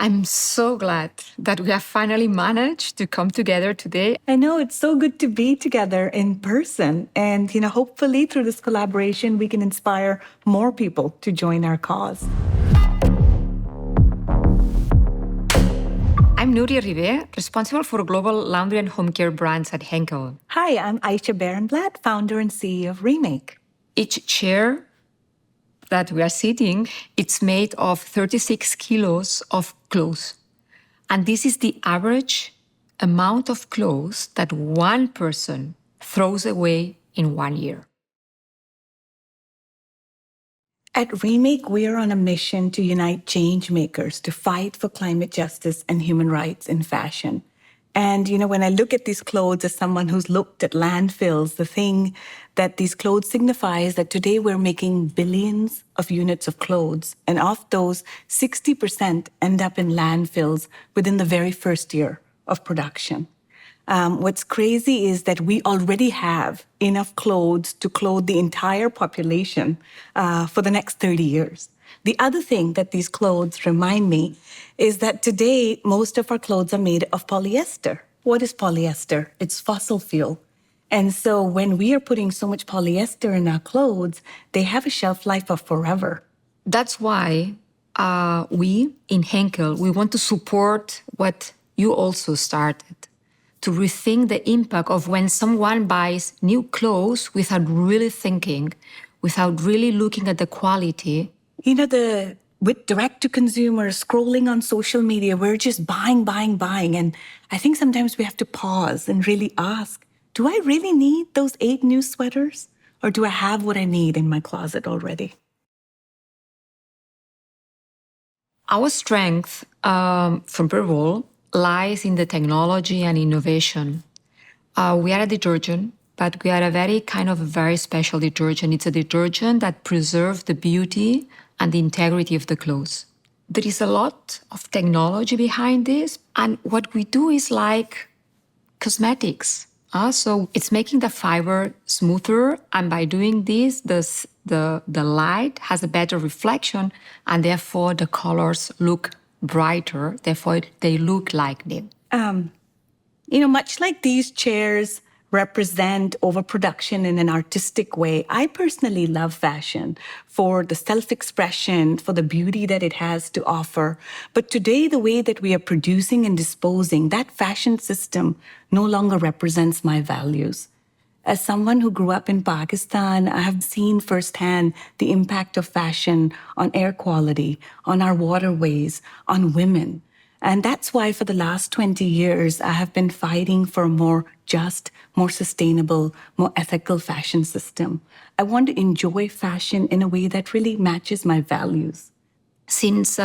I'm so glad that we have finally managed to come together today. I know it's so good to be together in person. And, hopefully through this collaboration, we can inspire more people to join our cause. I'm Nuria Rive, responsible for global laundry and home care brands at Henkel. Hi, I'm Aisha Barenblatt, founder and CEO of Remake. Each chair that we are sitting, it's made of 36 kilos of clothes. And this is the average amount of clothes that one person throws away in 1 year. At Remake, we are on a mission to unite change makers to fight for climate justice and human rights in fashion. And, when I look at these clothes as someone who's looked at landfills, the thing that these clothes signify is that today we're making billions of units of clothes. And of those, 60% end up in landfills within the very first year of production. What's crazy is that we already have enough clothes to clothe the entire population for the next 30 years. The other thing that these clothes remind me is that today, most of our clothes are made of polyester. What is polyester? It's fossil fuel. And so when we are putting so much polyester in our clothes, they have a shelf life of forever. That's why we in Henkel, we want to support what you also started, to rethink the impact of when someone buys new clothes without really thinking, without really looking at the quality. With direct-to-consumer, scrolling on social media, we're just buying. And I think sometimes we have to pause and really ask, do I really need those 8 new sweaters? Or do I have what I need in my closet already? Our strength from Perwoll lies in the technology and innovation. We are a detergent, but we are a very special detergent. It's a detergent that preserves the beauty and the integrity of the clothes. There is a lot of technology behind this, and what we do is like cosmetics. So it's making the fiber smoother, and by doing this, the light has a better reflection, and therefore the colors look brighter, therefore they look like new. Much like these chairs represent overproduction in an artistic way, I personally love fashion for the self-expression, for the beauty that it has to offer. But today, the way that we are producing and disposing, that fashion system no longer represents my values. As someone who grew up in Pakistan, I have seen firsthand the impact of fashion on air quality, on our waterways, on women. And that's why for the last 20 years, I have been fighting for a more just, more sustainable, more ethical fashion system. I want to enjoy fashion in a way that really matches my values. Since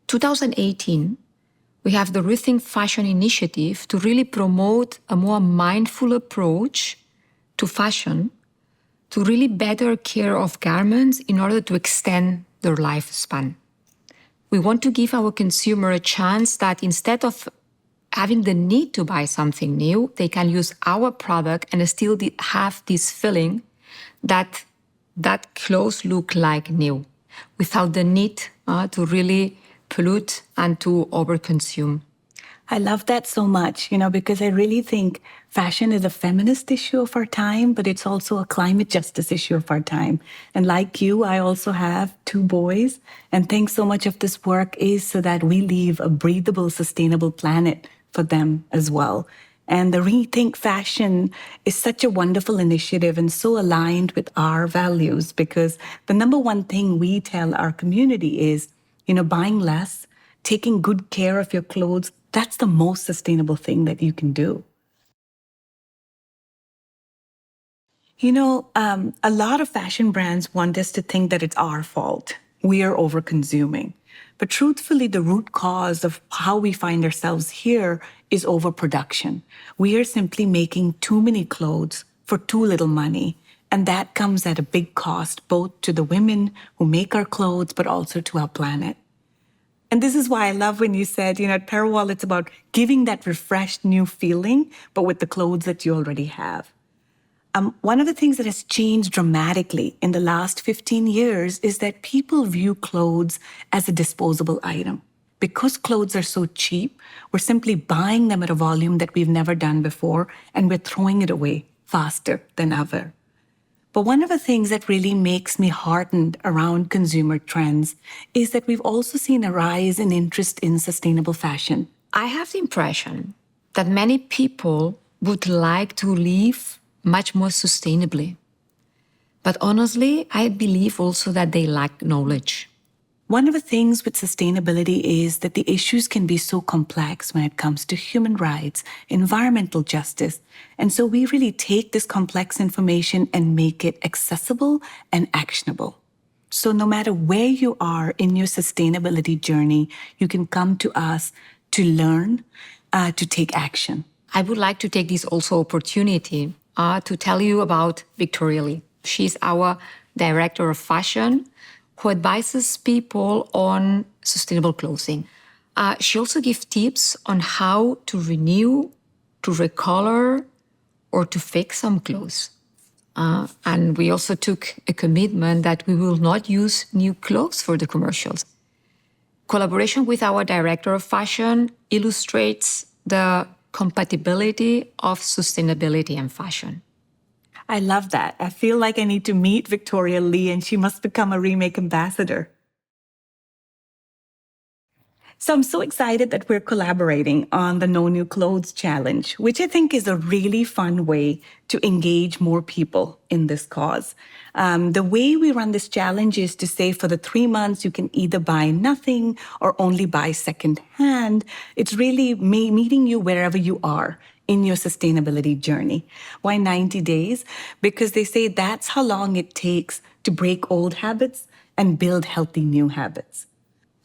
2018, we have the Rethinking Fashion initiative to really promote a more mindful approach to fashion, to really better care of garments in order to extend their lifespan. We want to give our consumer a chance that instead of having the need to buy something new, they can use our product and still have this feeling that clothes look like new, without the need to really pollute and to overconsume. I love that so much, because I really think fashion is a feminist issue of our time, but it's also a climate justice issue of our time. And like you, I also have 2 boys, and think so much of this work is so that we leave a breathable, sustainable planet for them as well. And the Rethink Fashion is such a wonderful initiative and so aligned with our values, because the number one thing we tell our community is, buying less, taking good care of your clothes, that's the most sustainable thing that you can do. A lot of fashion brands want us to think that it's our fault. We are overconsuming. But truthfully, the root cause of how we find ourselves here is overproduction. We are simply making too many clothes for too little money. And that comes at a big cost, both to the women who make our clothes, but also to our planet. And this is why I love when you said, at Perwoll, it's about giving that refreshed new feeling, but with the clothes that you already have. One of the things that has changed dramatically in the last 15 years is that people view clothes as a disposable item. because clothes are so cheap, we're simply buying them at a volume that we've never done before, and we're throwing it away faster than ever. But one of the things that really makes me heartened around consumer trends is that we've also seen a rise in interest in sustainable fashion. I have the impression that many people would like to live much more sustainably. But honestly, I believe also that they lack knowledge. One of the things with sustainability is that the issues can be so complex when it comes to human rights, environmental justice. And so we really take this complex information and make it accessible and actionable. So no matter where you are in your sustainability journey, you can come to us to learn, to take action. I would like to take this also opportunity to tell you about Victoria Lee. She's our director of fashion who advises people on sustainable clothing. She also gives tips on how to renew, to recolor, or to fix some clothes. And we also took a commitment that we will not use new clothes for the commercials. Collaboration with our director of fashion illustrates the compatibility of sustainability and fashion. I love that. I feel like I need to meet Victoria Lee, and she must become a Remake ambassador. So I'm so excited that we're collaborating on the No New Clothes Challenge, which I think is a really fun way to engage more people in this cause. The way we run this challenge is to say for the 3 months, you can either buy nothing or only buy secondhand. It's really meeting you wherever you are in your sustainability journey. Why 90 days? Because they say that's how long it takes to break old habits and build healthy new habits.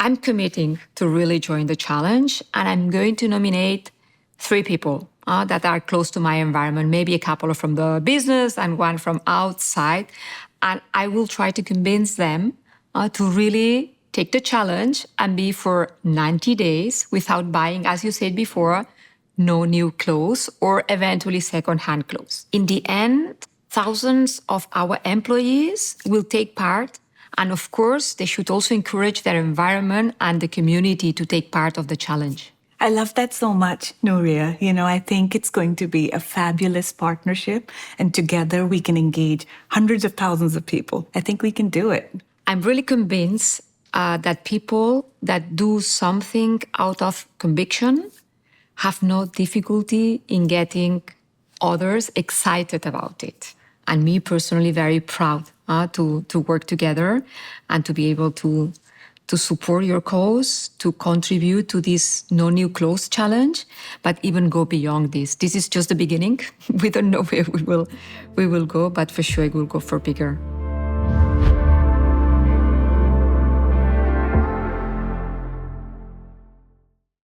I'm committing to really join the challenge, and I'm going to nominate 3 people that are close to my environment, maybe a couple from the business and one from outside. And I will try to convince them to really take the challenge and be for 90 days without buying, as you said before, no new clothes or eventually secondhand clothes. In the end, thousands of our employees will take part. And of course, they should also encourage their environment and the community to take part of the challenge. I love that so much, Nuria. I think it's going to be a fabulous partnership, and together we can engage hundreds of thousands of people. I think we can do it. I'm really convinced that people that do something out of conviction have no difficulty in getting others excited about it. And me personally, very proud to work together and to be able to support your cause, to contribute to this No New Clothes Challenge, but even go beyond this. This is just the beginning. We don't know where we will go, but for sure it will go for bigger.